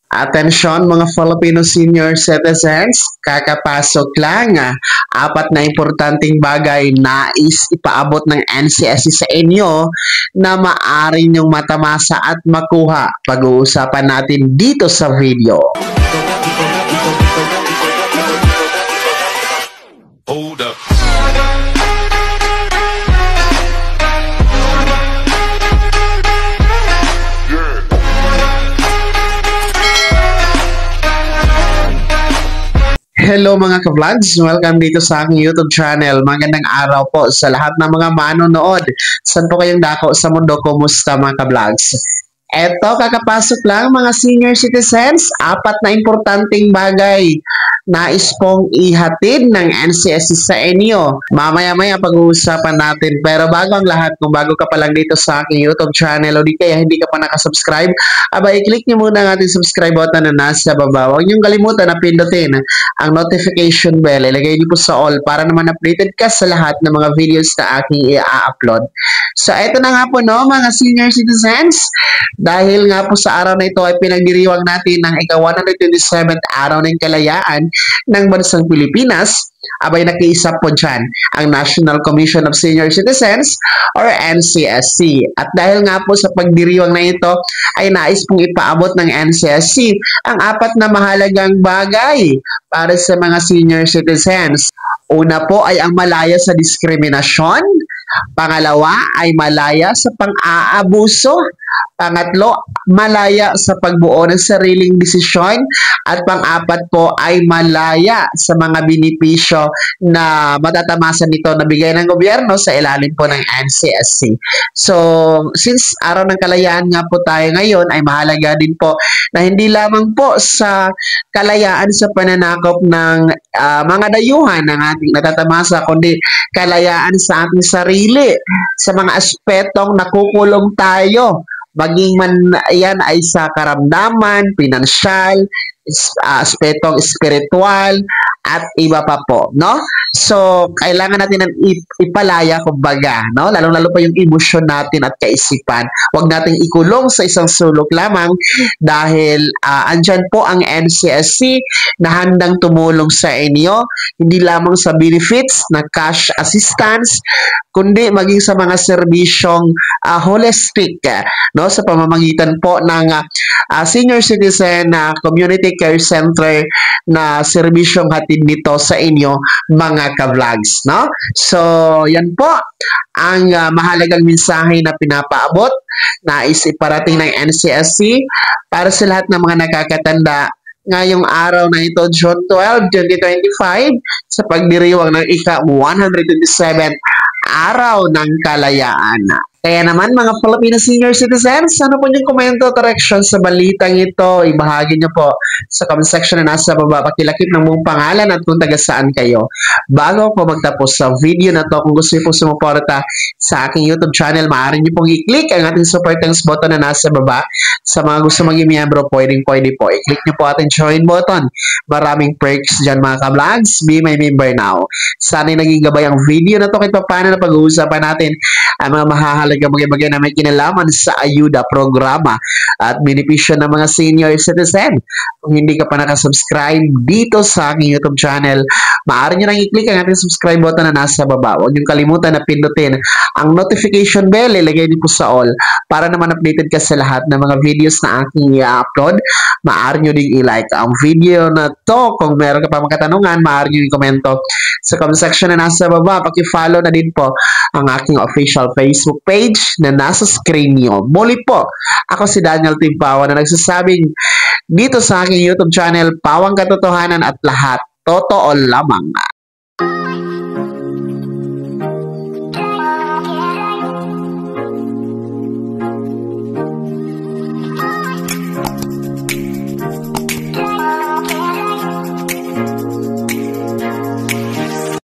Atensyon mga Filipino senior citizens, kakapasok lang apat na importanteng bagay na ipaabot ng NCSC sa inyo na maaari nyong matamasa at makuha. Pag-uusapan natin dito sa video. Hold up. Hello mga ka-vlogs! Welcome dito sa aking YouTube channel. Magandang araw po sa lahat ng mga manonood. Saan po kayong dako sa mundo? Kumusta mga ka-vlogs? Eto, kakapasok lang mga senior citizens, apat na importanteng bagay nais pong ihatid ng NCSC sa inyo. Mamaya-maya pag-uusapan natin. Pero bago ang lahat, kung bago ka pa lang dito sa aking YouTube channel o di kaya hindi ka pa nakasubscribe, i-click nyo muna ang ating subscribe button na nasa baba. Huwag nyo kalimutan na pindutin ang notification bell. Ilagay niyo po sa all para naman updated ka sa lahat ng mga videos na aking i-upload. So, eto na nga po no, mga senior citizens. Dahil nga po sa araw na ito ay pinagdiriwang natin ng ika-127th araw ng kalayaan ng bansang Pilipinas, abay nakiisa po dyan ang National Commission of Senior Citizens or NCSC. At dahil nga po sa pagdiriwang na ito ay nais pong ipaabot ng NCSC ang apat na mahalagang bagay para sa mga senior citizens. Una po ay ang malaya sa diskriminasyon. Pangalawa ay malaya sa pang-aabuso. Pangatlo, malaya sa pagbuo ng sariling desisyon. At pang-apat po ay malaya sa mga benepisyo na matatamasa nito na bigay ng gobyerno sa ilalim po ng NCSC. So, since araw ng kalayaan nga po tayo ngayon, ay mahalaga din po na hindi lamang po sa kalayaan sa pananakop ng mga dayuhan ng ating natatamasa, kundi kalayaan sa ating sarili, sa mga aspetong nakukulong tayo, maging man yan ay sa karamdaman, pinansyal, aspetong spiritual, at iba pa po, no? So, kailangan natin ng ipalaya, kumbaga, no? Lalong-lalo pa yung emosyon natin at kaisipan. Huwag nating ikulong sa isang sulok lamang dahil andyan po ang NCSC na handang tumulong sa inyo, hindi lamang sa benefits na cash assistance, kundi maging sa mga serbisyong holistic, no? Sa pamamagitan po ng senior citizen community care center na serbisyong hatid nito sa inyo mga ka-vlogs, no? So, yan po ang mahalagang mensahe na pinapaabot na iparating ng NCSC para sa lahat ng mga nakakatanda ngayong araw na ito, June 12, 2025, sa pagdiriwang ng ika-127 araw ng kalayaan. Kaya naman mga Filipino senior citizens, ano po yung komento, correction sa balitang ito? Ibahagi nyo po sa comment section na nasa baba. Pakilakip ng mong pangalan at kung taga saan kayo. Bago po magtapos sa video na to, kung gusto nyo po sumuporta sa aking YouTube channel, maaari nyo pong i-click ang ating super thanks button na nasa baba. Sa mga gusto maging miyembro, pwede po. I-click nyo po ating join button. Maraming perks dyan mga ka-vlogs. Be my member now. Sana'y naging gabay ang video na to kahit paano na pag-uusapan natin ang mga mahalagang bagay-bagay na may kinalaman sa ayuda programa at benepisyo ng mga senior citizen. Kung hindi ka pa nakasubscribe dito sa aking YouTube channel, maaari nyo nang i-click ang ating subscribe button na nasa baba. Huwag nyo kalimutan na pindutin ang notification bell, ilagay din po sa all para naman updated ka sa lahat ng mga videos na aking i-upload. Maaari nyo din i-like ang video na to. Kung meron ka pa mga katanungan, maaari nyo i-komento sa comment section na nasa baba. Paki-follow na din po ang aking official Facebook page na nasa screen nyo. Muli po, ako si Daniel Timpawa na nagsasabing dito sa aking YouTube channel, Pawang Katotohanan at lahat totoo lamang.